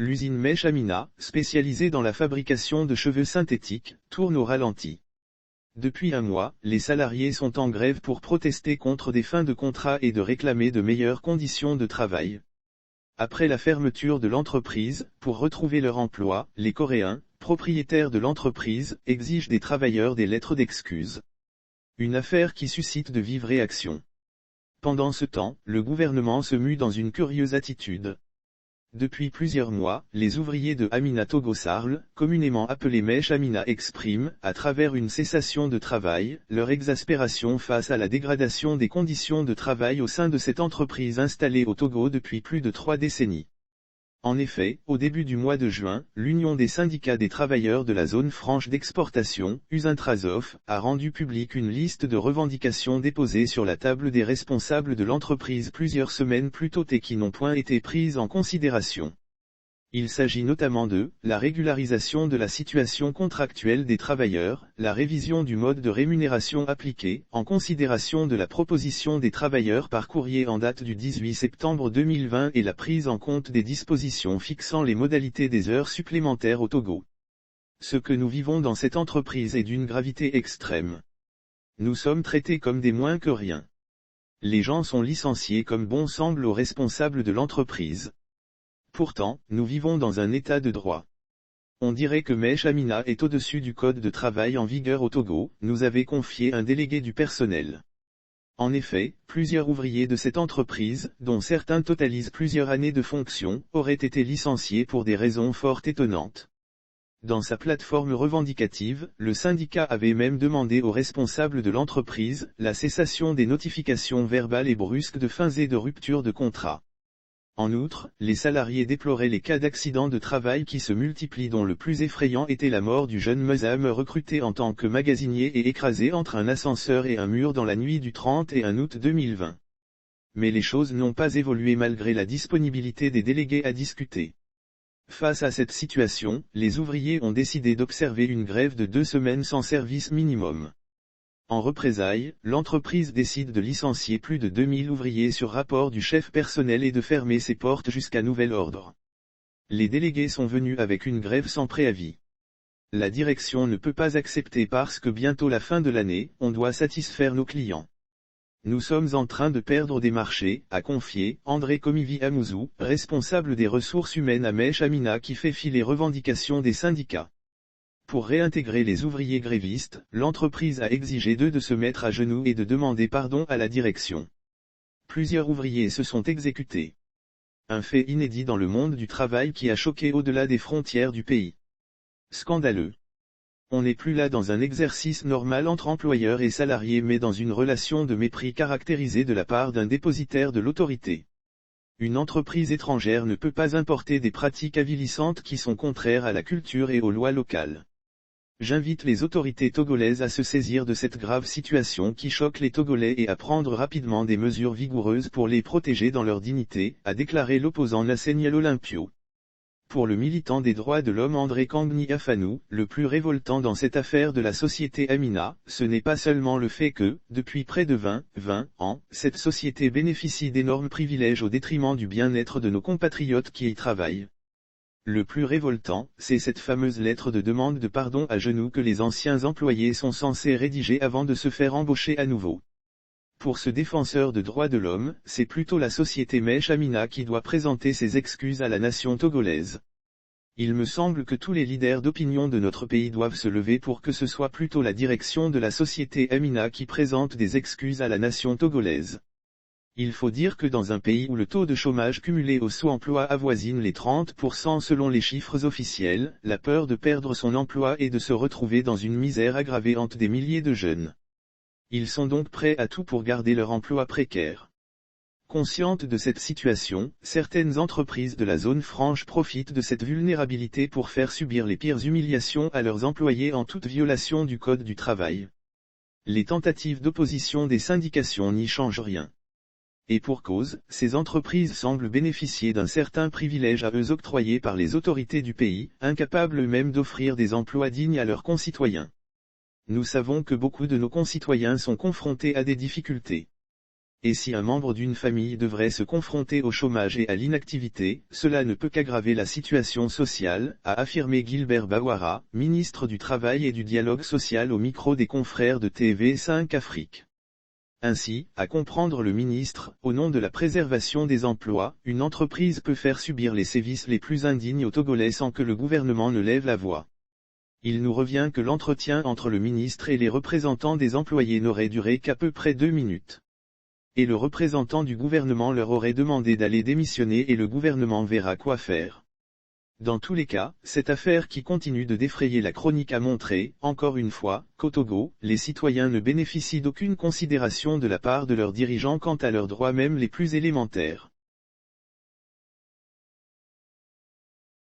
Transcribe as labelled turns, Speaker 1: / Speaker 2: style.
Speaker 1: l'usine Mèche Amina, spécialisée dans la fabrication de cheveux synthétiques, tourne au ralenti. Depuis un mois, les salariés sont en grève pour protester contre des fins de contrat et de réclamer de meilleures conditions de travail. Après la fermeture de l'entreprise, pour retrouver leur emploi, les Coréens, propriétaires de l'entreprise, exigent des travailleurs des lettres d'excuses. Une affaire qui suscite de vives réactions. Pendant ce temps, le gouvernement se mue dans une curieuse attitude. Depuis plusieurs mois, les ouvriers de Amina Togosarl, communément appelés Mèche Amina, expriment, à travers une cessation de travail, leur exaspération face à la dégradation des conditions de travail au sein de cette entreprise installée au Togo depuis plus de 3 décennies. En effet, au début du mois de juin, l'Union des syndicats des travailleurs de la zone franche d'exportation, Usintrasof, a rendu publique une liste de revendications déposées sur la table des responsables de l'entreprise plusieurs semaines plus tôt et qui n'ont point été prises en considération. Il s'agit notamment de la régularisation de la situation contractuelle des travailleurs, la révision du mode de rémunération appliqué, en considération de la proposition des travailleurs par courrier en date du 18 septembre 2020 et la prise en compte des dispositions fixant les modalités des heures supplémentaires au Togo. Ce que nous vivons dans cette entreprise est d'une gravité extrême. Nous sommes traités comme des moins que rien. Les gens sont licenciés comme bon semble aux responsables de l'entreprise. Pourtant, nous vivons dans un état de droit. On dirait que Mèche Amina est au-dessus du code de travail en vigueur au Togo, nous avait confié un délégué du personnel. En effet, plusieurs ouvriers de cette entreprise, dont certains totalisent plusieurs années de fonction, auraient été licenciés pour des raisons fort étonnantes. Dans sa plateforme revendicative, le syndicat avait même demandé aux responsables de l'entreprise la cessation des notifications verbales et brusques de fins et de rupture de contrat. En outre, les salariés déploraient les cas d'accidents de travail qui se multiplient, dont le plus effrayant était la mort du jeune Muzam recruté en tant que magasinier et écrasé entre un ascenseur et un mur dans la nuit du 31 août 2020. Mais les choses n'ont pas évolué malgré la disponibilité des délégués à discuter. Face à cette situation, les ouvriers ont décidé d'observer une grève de 2 semaines sans service minimum. En représailles, l'entreprise décide de licencier plus de 2000 ouvriers sur rapport du chef personnel et de fermer ses portes jusqu'à nouvel ordre. Les délégués sont venus avec une grève sans préavis. La direction ne peut pas accepter parce que bientôt la fin de l'année, on doit satisfaire nos clients. Nous sommes en train de perdre des marchés, a confié André Komivi Amouzou, responsable des ressources humaines à Mèche Amina, qui fait fi les revendications des syndicats. Pour réintégrer les ouvriers grévistes, l'entreprise a exigé d'eux de se mettre à genoux et de demander pardon à la direction. Plusieurs ouvriers se sont exécutés. Un fait inédit dans le monde du travail qui a choqué au-delà des frontières du pays. Scandaleux. On n'est plus là dans un exercice normal entre employeurs et salariés mais dans une relation de mépris caractérisée de la part d'un dépositaire de l'autorité. Une entreprise étrangère ne peut pas importer des pratiques avilissantes qui sont contraires à la culture et aux lois locales. J'invite les autorités togolaises à se saisir de cette grave situation qui choque les Togolais et à prendre rapidement des mesures vigoureuses pour les protéger dans leur dignité, a déclaré l'opposant Nasseniel Olympio. Pour le militant des droits de l'homme André Kangni Afanou, le plus révoltant dans cette affaire de la société Amina, ce n'est pas seulement le fait que, depuis près de 20 ans, cette société bénéficie d'énormes privilèges au détriment du bien-être de nos compatriotes qui y travaillent. Le plus révoltant, c'est cette fameuse lettre de demande de pardon à genoux que les anciens employés sont censés rédiger avant de se faire embaucher à nouveau. Pour ce défenseur de droits de l'homme, c'est plutôt la société Mèche Amina qui doit présenter ses excuses à la nation togolaise. Il me semble que tous les leaders d'opinion de notre pays doivent se lever pour que ce soit plutôt la direction de la société Amina qui présente des excuses à la nation togolaise. Il faut dire que dans un pays où le taux de chômage cumulé au sous-emploi avoisine les 30% selon les chiffres officiels, la peur de perdre son emploi et de se retrouver dans une misère aggravée hante des milliers de jeunes. Ils sont donc prêts à tout pour garder leur emploi précaire. Conscientes de cette situation, certaines entreprises de la zone franche profitent de cette vulnérabilité pour faire subir les pires humiliations à leurs employés en toute violation du Code du travail. Les tentatives d'opposition des syndications n'y changent rien. Et pour cause, ces entreprises semblent bénéficier d'un certain privilège à eux octroyé par les autorités du pays, incapables même d'offrir des emplois dignes à leurs concitoyens. Nous savons que beaucoup de nos concitoyens sont confrontés à des difficultés. Et si un membre d'une famille devrait se confronter au chômage et à l'inactivité, cela ne peut qu'aggraver la situation sociale, a affirmé Gilbert Bawara, ministre du Travail et du Dialogue social au micro des confrères de TV5 Afrique. Ainsi, à comprendre le ministre, au nom de la préservation des emplois, une entreprise peut faire subir les sévices les plus indignes aux Togolais sans que le gouvernement ne lève la voix. Il nous revient que l'entretien entre le ministre et les représentants des employés n'aurait duré qu'à peu près 2 minutes. Et le représentant du gouvernement leur aurait demandé d'aller démissionner et le gouvernement verra quoi faire. Dans tous les cas, cette affaire qui continue de défrayer la chronique a montré, encore une fois, qu'au Togo, les citoyens ne bénéficient d'aucune considération de la part de leurs dirigeants quant à leurs droits même les plus élémentaires.